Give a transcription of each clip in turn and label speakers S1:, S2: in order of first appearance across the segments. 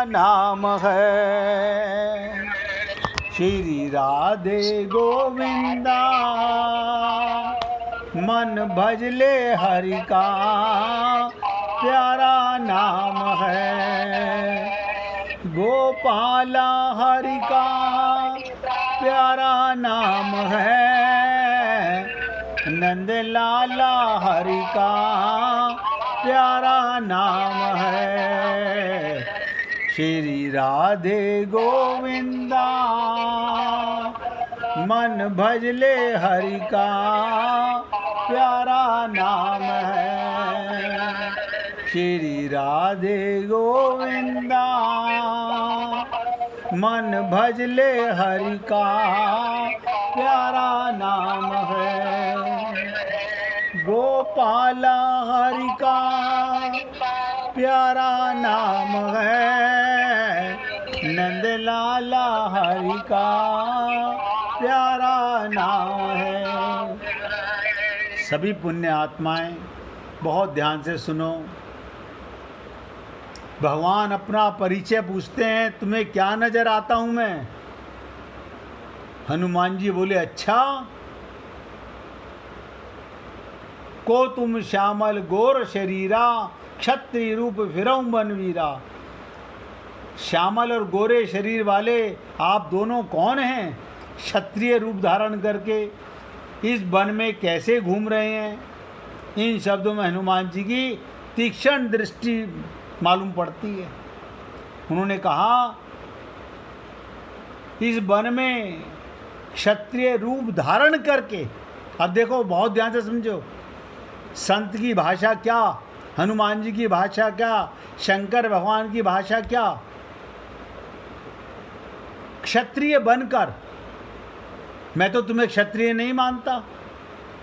S1: नाम है। श्री राधे गोविंदा मन भजले हरि का प्यारा नाम है। गोपाला हरि का प्यारा नाम है। नंद लाला हरि का प्यारा नाम है। श्री राधे गोविंदा मन भजले हरि का प्यारा नाम है। श्री राधे गोविंदा मन भजले हरि का प्यारा नाम है। गोपाला हरि का प्यारा नाम है। नंद लाला हरि का प्यारा नाम है। सभी पुण्य आत्माएं बहुत ध्यान से सुनो। भगवान अपना परिचय पूछते हैं, तुम्हें क्या नजर आता हूं मैं? हनुमान जी बोले, अच्छा, को तुम श्यामल गोर शरीरा क्षत्रिय रूप फिरऊं बनवीरा। श्यामल और गोरे शरीर वाले आप दोनों कौन हैं? क्षत्रिय रूप धारण करके इस वन में कैसे घूम रहे हैं? इन शब्दों में हनुमान जी की तीक्ष्ण दृष्टि मालूम पड़ती है। उन्होंने कहा, इस वन में क्षत्रिय रूप धारण करके, अब देखो बहुत ध्यान से समझो, संत की भाषा क्या, हनुमान जी की भाषा क्या, शंकर भगवान की भाषा क्या। क्षत्रिय बनकर, मैं तो तुम्हें क्षत्रिय नहीं मानता,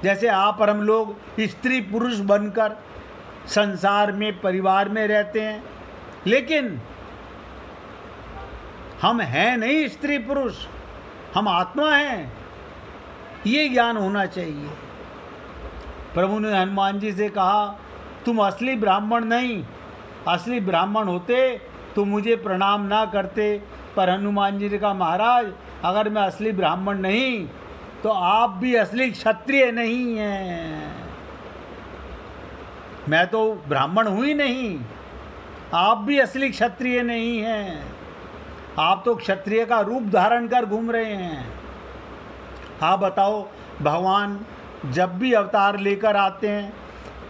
S1: जैसे आप और हम लोग स्त्री पुरुष बनकर संसार में परिवार में रहते हैं, लेकिन हम हैं नहीं स्त्री पुरुष, हम आत्मा हैं, ये ज्ञान होना चाहिए। प्रभु ने हनुमान जी से कहा, तुम असली ब्राह्मण नहीं, असली ब्राह्मण होते तो मुझे प्रणाम ना करते। पर हनुमान जी ने कहा, महाराज अगर मैं असली ब्राह्मण नहीं तो आप भी असली क्षत्रिय नहीं हैं। मैं तो ब्राह्मण हूँ ही नहीं, आप भी असली क्षत्रिय नहीं हैं। आप तो क्षत्रिय का रूप धारण कर घूम रहे हैं। आप बताओ, भगवान जब भी अवतार लेकर आते हैं,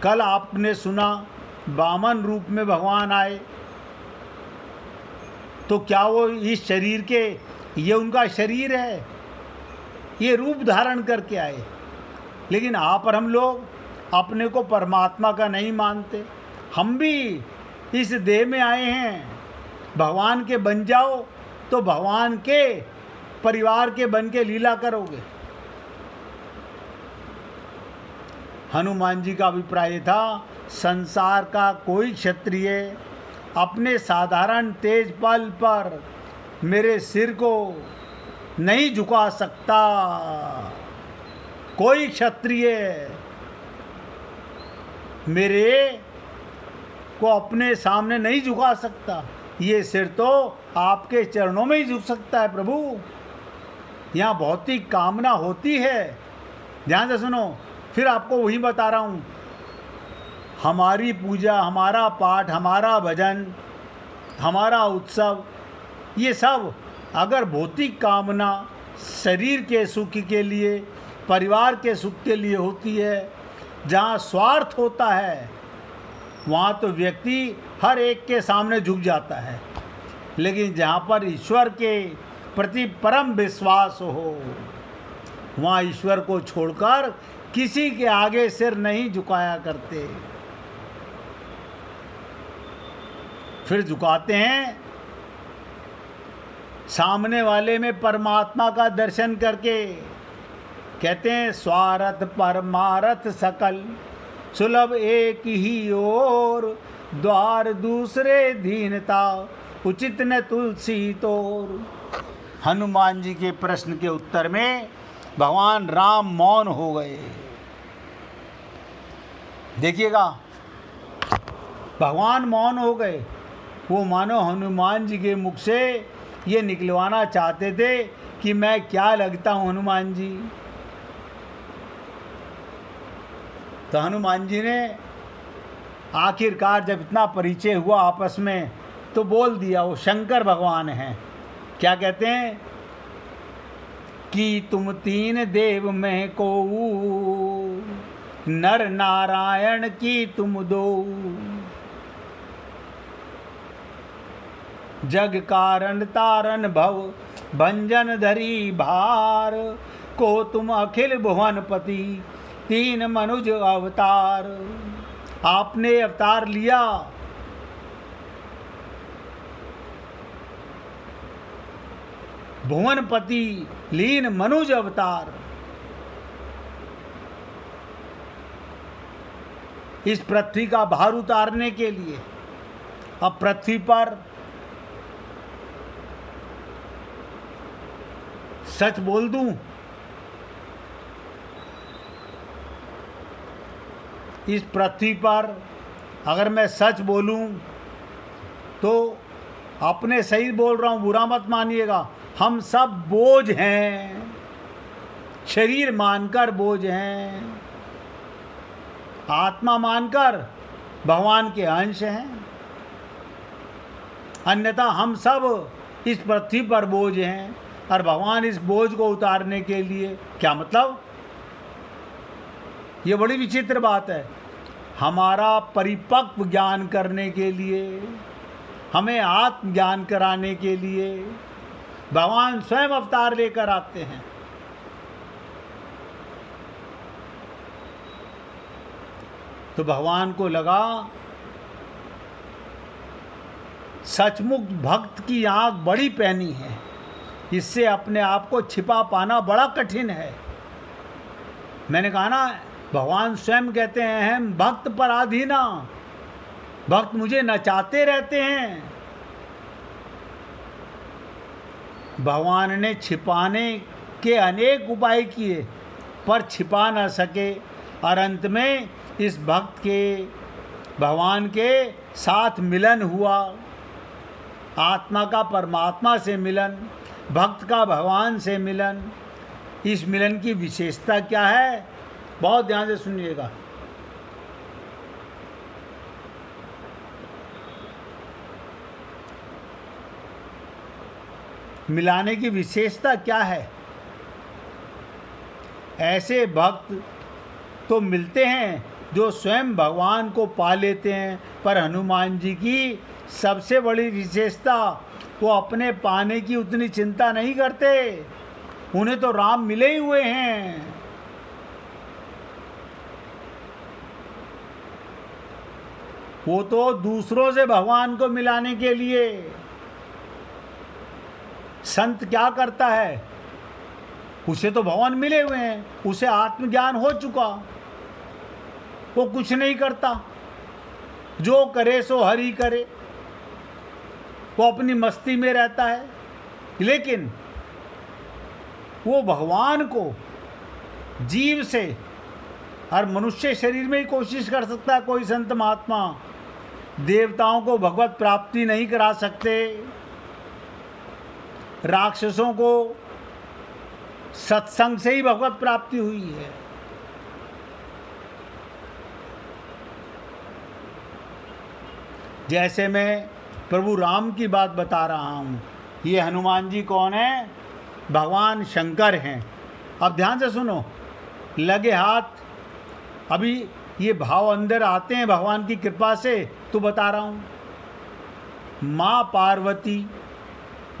S1: कल आपने सुना वामन रूप में भगवान आए, तो क्या वो इस शरीर के, ये उनका शरीर है, ये रूप धारण करके आए। लेकिन आप और हम लोग अपने को परमात्मा का नहीं मानते। हम भी इस देह में आए हैं, भगवान के बन जाओ तो भगवान के परिवार के बन के लीला करोगे। हनुमान जी का अभिप्राय था, संसार का कोई क्षत्रिय अपने साधारण तेज बल पर मेरे सिर को नहीं झुका सकता। कोई क्षत्रिय मेरे को अपने सामने नहीं झुका सकता। ये सिर तो आपके चरणों में ही झुक सकता है प्रभु। यहाँ भौतिक कामना होती है। ध्यान से सुनो, फिर आपको वही बता रहा हूँ। हमारी पूजा, हमारा पाठ, हमारा भजन, हमारा उत्सव, ये सब अगर भौतिक कामना शरीर के सुख के लिए, परिवार के सुख के लिए होती है, जहाँ स्वार्थ होता है, वहाँ तो व्यक्ति हर एक के सामने झुक जाता है। लेकिन जहाँ पर ईश्वर के प्रति परम विश्वास हो, वहाँ ईश्वर को छोड़कर किसी के आगे सिर नहीं झुकाया करते। फिर झुकाते हैं सामने वाले में परमात्मा का दर्शन करके। कहते हैं, स्वार्थ परमार्थ सकल सुलभ एक ही ओर, द्वार दूसरे दीनता उचित न तुलसी तोर। हनुमान जी के प्रश्न के उत्तर में भगवान राम मौन हो गए। देखिएगा, भगवान मौन हो गए। वो मानो हनुमान जी के मुख से ये निकलवाना चाहते थे कि मैं क्या लगता हूँ हनुमान जी। तो हनुमान जी ने आखिरकार जब इतना परिचय हुआ आपस में तो बोल दिया, वो शंकर भगवान हैं। क्या कहते हैं कि तुम तीन देव में को, नर नारायण की तुम दो, जग कारण तारण भव भंजन धरी भार, को तुम अखिल भुवनपति तीन मनुज अवतार। आपने अवतार लिया भुवनपति लीन मनुज अवतार। इस पृथ्वी का भार उतारने के लिए। अब पृथ्वी पर सच बोल दूं, इस पृथ्वी पर अगर मैं सच बोलूं तो अपने सही बोल रहा हूं, बुरा मत मानिएगा। हम सब बोझ हैं, शरीर मानकर बोझ हैं, आत्मा मानकर भगवान के अंश हैं। अन्यथा हम सब इस पृथ्वी पर बोझ हैं और भगवान इस बोझ को उतारने के लिए, क्या मतलब, ये बड़ी विचित्र बात है। हमारा परिपक्व ज्ञान करने के लिए, हमें आत्मज्ञान कराने के लिए भगवान स्वयं अवतार लेकर आते हैं। तो भगवान को लगा सचमुच भक्त की आंख बड़ी पैनी है, इससे अपने आप को छिपा पाना बड़ा कठिन है। मैंने कहा ना, भगवान स्वयं कहते हैं हम भक्त पराधीना, भक्त मुझे नचाते रहते हैं। भगवान ने छिपाने के अनेक उपाय किए पर छिपा न सके, और अंत में इस भक्त के भगवान के साथ मिलन हुआ। आत्मा का परमात्मा से मिलन, भक्त का भगवान से मिलन। इस मिलन की विशेषता क्या है, बहुत ध्यान से सुनिएगा। मिलाने की विशेषता क्या है? ऐसे भक्त तो मिलते हैं जो स्वयं भगवान को पा लेते हैं, पर हनुमान जी की सबसे बड़ी विशेषता, वो अपने पाने की उतनी चिंता नहीं करते। उन्हें तो राम मिले ही हुए हैं। वो तो दूसरों से भगवान को मिलाने के लिए। संत क्या करता है, उसे तो भगवान मिले हुए हैं, उसे आत्मज्ञान हो चुका, वो कुछ नहीं करता, जो करे सो हरि करे, वो अपनी मस्ती में रहता है। लेकिन वो भगवान को जीव से हर मनुष्य शरीर में ही कोशिश कर सकता है। कोई संत महात्मा देवताओं को भगवत प्राप्ति नहीं करा सकते, राक्षसों को सत्संग से ही भगवत प्राप्ति हुई है। जैसे मैं प्रभु राम की बात बता रहा हूँ, ये हनुमान जी कौन है, भगवान शंकर हैं। अब ध्यान से सुनो, लगे हाथ, अभी ये भाव अंदर आते हैं भगवान की कृपा से, तो बता रहा हूँ। माँ पार्वती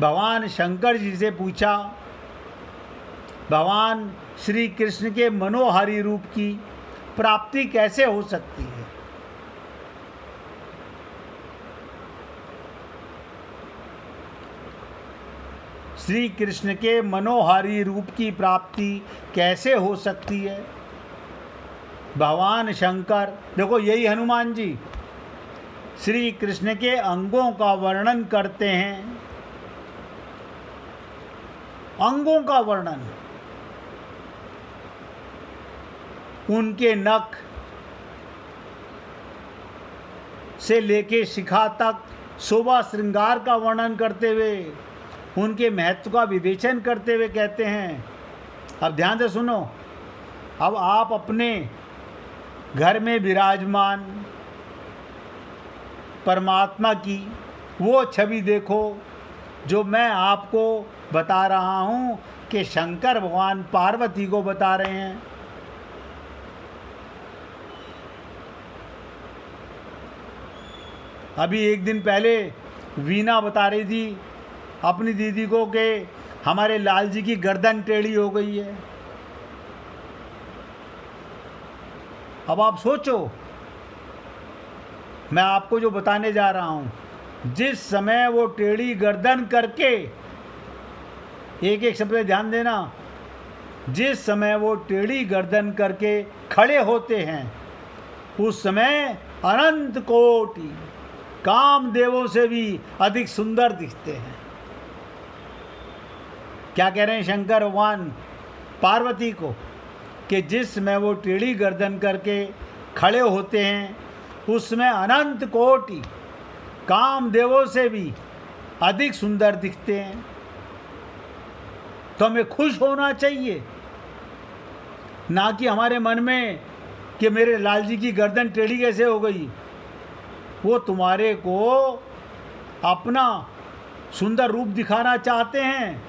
S1: भगवान शंकर जी से पूछा, भगवान श्री कृष्ण के मनोहारी रूप की प्राप्ति कैसे हो सकती है? श्री कृष्ण के मनोहारी रूप की प्राप्ति कैसे हो सकती है? भगवान शंकर, देखो यही हनुमान जी श्री कृष्ण के अंगों का वर्णन करते हैं। अंगों का वर्णन, उनके नख से लेके शिखा तक शोभा श्रृंगार का वर्णन करते हुए, उनके महत्व का विवेचन करते हुए कहते हैं। अब ध्यान से सुनो। अब आप अपने घर में विराजमान परमात्मा की वो छवि देखो जो मैं आपको बता रहा हूँ कि शंकर भगवान पार्वती को बता रहे हैं। अभी एक दिन पहले वीना बता रही थी अपनी दीदी को कि हमारे लाल जी की गर्दन टेढ़ी हो गई है। अब आप सोचो, मैं आपको जो बताने जा रहा हूँ, जिस समय वो टेढ़ी गर्दन करके, एक एक शब्द पे ध्यान देना, जिस समय वो टेढ़ी गर्दन करके खड़े होते हैं, उस समय अनंत कोटि कामदेवों से भी अधिक सुंदर दिखते हैं। क्या कह रहे हैं शंकर भगवान पार्वती को कि जिस समय वो टेढ़ी गर्दन करके खड़े होते हैं, उसमें अनंत कोटि कामदेवों से भी अधिक सुंदर दिखते हैं। तो हमें खुश होना चाहिए, ना कि हमारे मन में कि मेरे लाल जी की गर्दन टेढ़ी कैसे हो गई। वो तुम्हारे को अपना सुंदर रूप दिखाना चाहते हैं।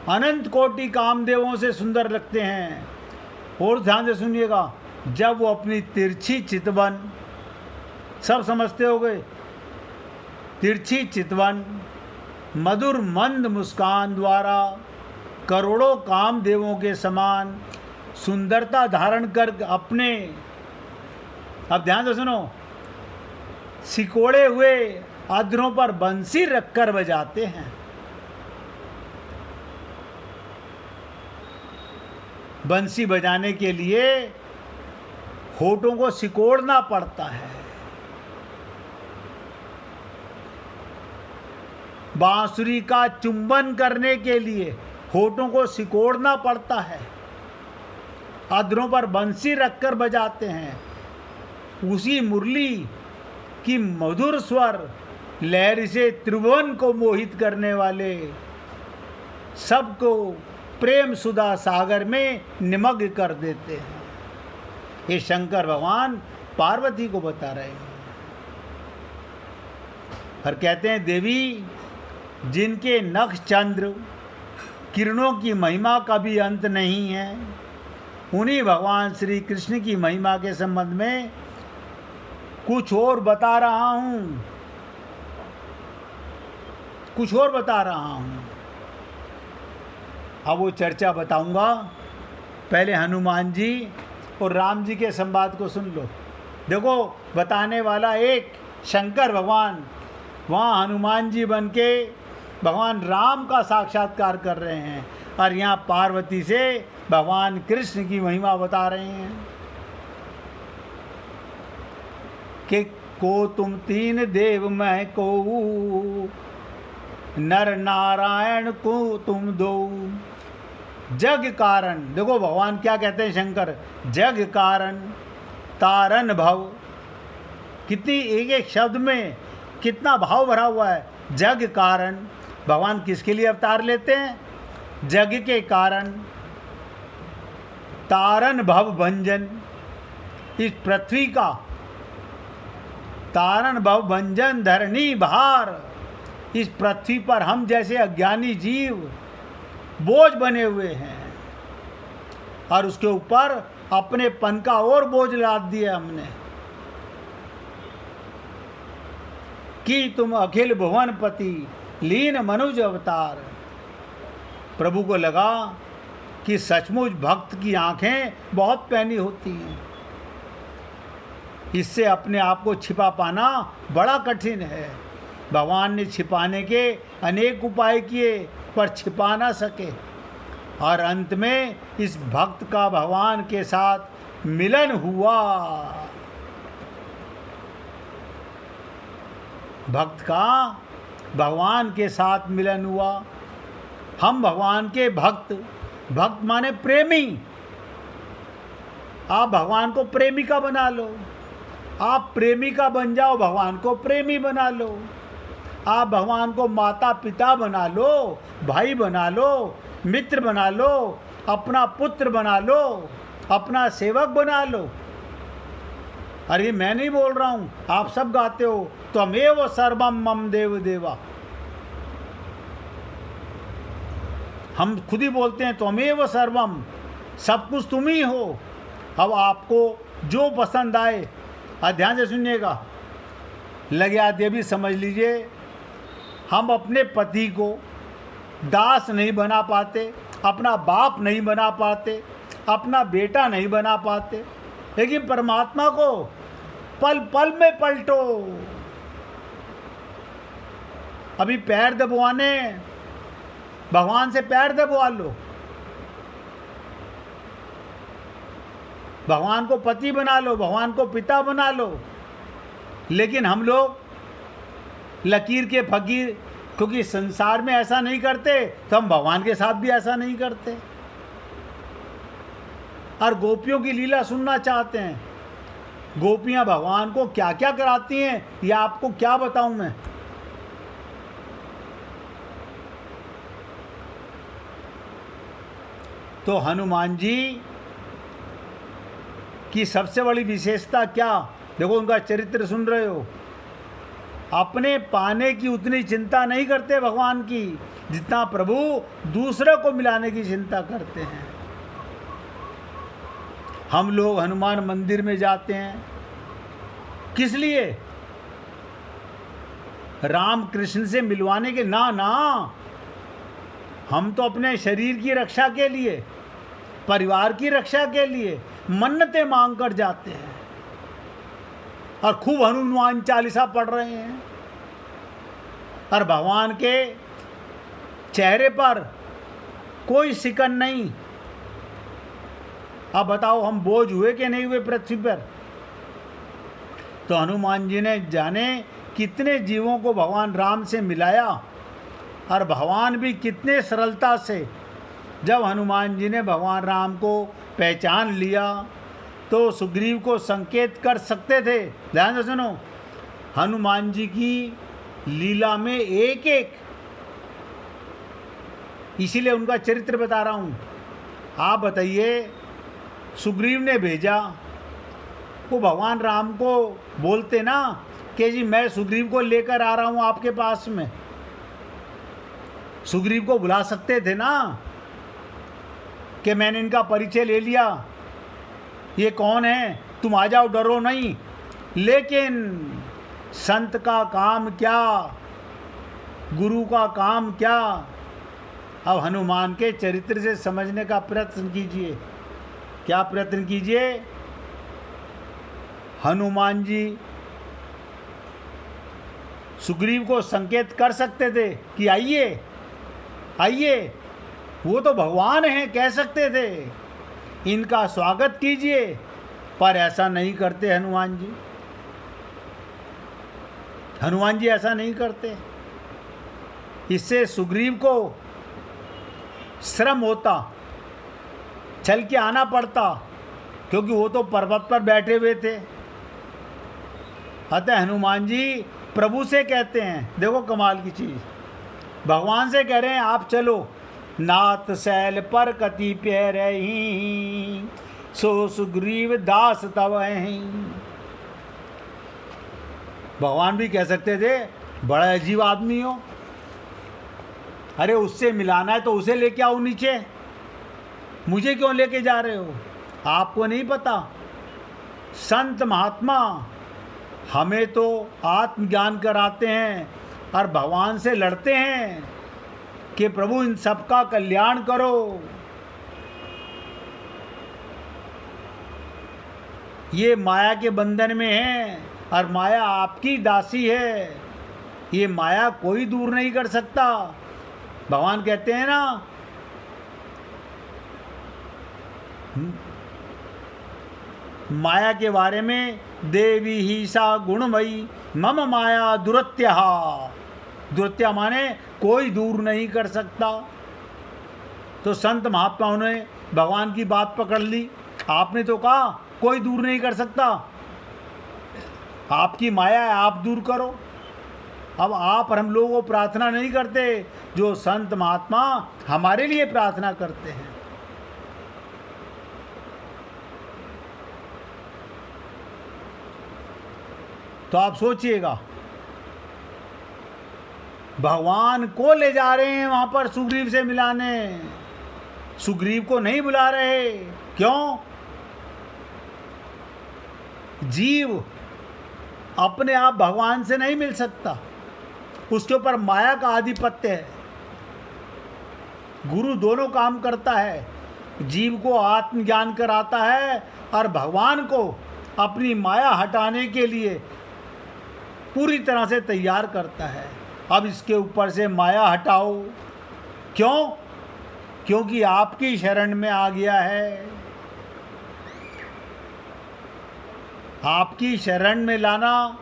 S1: अनंत कोटि कामदेवों से सुंदर लगते हैं। और ध्यान से सुनिएगा, जब वो अपनी तिरछी चितवन, सब समझते हो गए, तिरछी चितवन मधुर मंद मुस्कान द्वारा करोड़ों कामदेवों के समान सुंदरता धारण कर अपने, अब ध्यान से सुनो, सिकोड़े हुए अधरों पर बंसी रखकर बजाते हैं। बंसी बजाने के लिए होठों को सिकोड़ना पड़ता है। बांसुरी का चुंबन करने के लिए होठों को सिकोड़ना पड़ता है। अधरों पर बंसी रखकर बजाते हैं। उसी मुरली की मधुर स्वर लहर से त्रिभुवन को मोहित करने वाले सबको प्रेम सुधा सागर में निमग्न कर देते हैं। ये शंकर भगवान पार्वती को बता रहे हैं। और कहते हैं, देवी जिनके नख चंद्र किरणों की महिमा का भी अंत नहीं है, उन्हीं भगवान श्री कृष्ण की महिमा के संबंध में कुछ और बता रहा हूँ, कुछ और बता रहा हूँ। अब वो चर्चा बताऊंगा। पहले हनुमान जी और राम जी के संवाद को सुन लो। देखो, बताने वाला एक शंकर भगवान, वहाँ हनुमान जी बन के भगवान राम का साक्षात्कार कर रहे हैं, और यहाँ पार्वती से भगवान कृष्ण की महिमा बता रहे हैं कि को तुम तीन देव मैं को, नर नारायण को तुम दो। जग कारण, देखो भगवान क्या कहते हैं शंकर, जग कारण तारन भव। कितनी एक एक शब्द में कितना भाव भरा हुआ है। जग कारण, भगवान किसके लिए अवतार लेते हैं? जग के कारण। तारन भव भंजन, इस पृथ्वी का तारन भव भंजन धरणी भार। इस पृथ्वी पर हम जैसे अज्ञानी जीव बोझ बने हुए हैं, और उसके ऊपर अपने पन का और बोझ लाद दिया हमने कि तुम अखिल भुवनपति लीन मनुज अवतार। प्रभु को लगा कि सचमुच भक्त की आंखें बहुत पैनी होती हैं, इससे अपने आप को छिपा पाना बड़ा कठिन है। भगवान ने छिपाने के अनेक उपाय किए, पर छिपा ना सके, और अंत में इस भक्त का भगवान के साथ मिलन हुआ। भक्त का भगवान के साथ मिलन हुआ। हम भगवान के भक्त, भक्त माने प्रेमी। आप भगवान को प्रेमिका बना लो। आप प्रेमिका बन जाओ, भगवान को प्रेमी बना लो। आप भगवान को माता पिता बना लो, भाई बना लो, मित्र बना लो, अपना पुत्र बना लो, अपना सेवक बना लो। अरे मैं नहीं बोल रहा हूँ, आप सब गाते हो, त्वमेव सर्वम मम देव देवा। हम खुद ही बोलते हैं त्वमेव सर्वम, सब कुछ तुम ही हो। अब आपको जो पसंद आए, ध्यान से सुनिएगा, लगे हाथ ये भी समझ लीजिए, हम अपने पति को दास नहीं बना पाते, अपना बाप नहीं बना पाते, अपना बेटा नहीं बना पाते, लेकिन परमात्मा को पल पल में पलटो। अभी पैर दबवाने, भगवान से पैर दबवा लो, भगवान को पति बना लो, भगवान को पिता बना लो। लेकिन हम लोग लकीर के फकीर, क्योंकि संसार में ऐसा नहीं करते तो हम भगवान के साथ भी ऐसा नहीं करते। और गोपियों की लीला सुनना चाहते हैं, गोपियां भगवान को क्या क्या कराती हैं, ये आपको क्या बताऊं मैं। तो हनुमान जी की सबसे बड़ी विशेषता क्या, देखो उनका चरित्र सुन रहे हो, अपने पाने की उतनी चिंता नहीं करते भगवान की जितना प्रभु दूसरे को मिलाने की चिंता करते हैं। हम लोग हनुमान मंदिर में जाते हैं किस लिए, राम कृष्ण से मिलवाने के ना, हम तो अपने शरीर की रक्षा के लिए, परिवार की रक्षा के लिए मन्नतें मांग कर जाते हैं और खूब हनुमान चालीसा पढ़ रहे हैं, और भगवान के चेहरे पर कोई सिकन नहीं। अब बताओ हम बोझ हुए कि नहीं हुए पृथ्वी पर। तो हनुमान जी ने जाने कितने जीवों को भगवान राम से मिलाया, और भगवान भी कितने सरलता से, जब हनुमान जी ने भगवान राम को पहचान लिया तो सुग्रीव को संकेत कर सकते थे। ध्यान से सुनो, हनुमान जी की लीला में एक एक, इसीलिए उनका चरित्र बता रहा हूँ। आप बताइए, सुग्रीव ने भेजा, वो भगवान राम को बोलते ना कि जी मैं सुग्रीव को लेकर आ रहा हूँ आपके पास में, सुग्रीव को बुला सकते थे ना कि मैंने इनका परिचय ले लिया, ये कौन है, तुम आ जाओ, डरो नहीं। लेकिन संत का काम क्या, गुरु का काम क्या। अब हनुमान के चरित्र से समझने का प्रयत्न कीजिए। क्या प्रयत्न कीजिए, हनुमान जी सुग्रीव को संकेत कर सकते थे कि आइए आइए, वो तो भगवान हैं, कह सकते थे इनका स्वागत कीजिए, पर ऐसा नहीं करते हनुमान जी। हनुमान जी ऐसा नहीं करते। इससे सुग्रीव को श्रम होता, चल के आना पड़ता, क्योंकि वो तो पर्वत पर बैठे हुए थे। अतः हनुमान जी प्रभु से कहते हैं, देखो कमाल की चीज, भगवान से कह रहे हैं आप चलो, नाथ शैल पर कति प्यारहि, सो सुग्रीव दास तव हैं। भगवान भी कह सकते थे बड़ा अजीब आदमी हो, अरे उससे मिलाना है तो उसे लेके आओ नीचे, मुझे क्यों लेके जा रहे हो। आपको नहीं पता, संत महात्मा हमें तो आत्मज्ञान कराते हैं और भगवान से लड़ते हैं कि प्रभु इन सबका कल्याण करो। ये माया के बंधन में है और माया आपकी दासी है, ये माया कोई दूर नहीं कर सकता। भगवान कहते हैं ना, माया के बारे में, देवी ही सा गुणमयी मम माया दुरत्यहा। दुरत्या माने कोई दूर नहीं कर सकता। तो संत महात्माओं ने भगवान की बात पकड़ ली। आपने तो कहा कोई दूर नहीं कर सकता, आपकी माया है, आप दूर करो। अब आप और हम लोग वो प्रार्थना नहीं करते जो संत महात्मा हमारे लिए प्रार्थना करते हैं। तो आप सोचिएगा, भगवान को ले जा रहे हैं वहां पर सुग्रीव से मिलाने, सुग्रीव को नहीं बुला रहे। क्यों? जीव अपने आप भगवान से नहीं मिल सकता, उसके ऊपर माया का आधिपत्य है। गुरु दोनों काम करता है, जीव को आत्मज्ञान कराता है और भगवान को अपनी माया हटाने के लिए पूरी तरह से तैयार करता है। अब इसके ऊपर से माया हटाओ। क्यों? क्योंकि आपकी शरण में आ गया है। आपकी शरण में लाना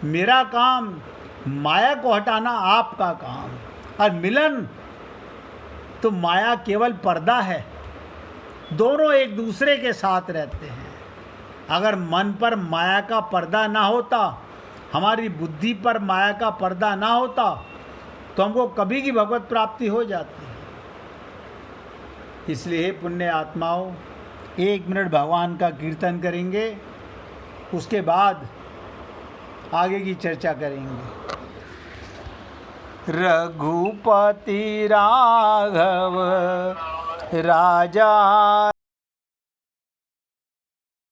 S1: मेरा काम, माया को हटाना आपका काम। और मिलन तो माया केवल पर्दा है, दोनों एक दूसरे के साथ रहते हैं। अगर मन पर माया का पर्दा ना होता, हमारी बुद्धि पर माया का पर्दा ना होता, तो हमको कभी की भगवत प्राप्ति हो जाती है। इसलिए पुण्य आत्माओं, 1 मिनट भगवान का कीर्तन करेंगे, उसके बाद आगे की चर्चा करेंगे। रघुपति राघव राजा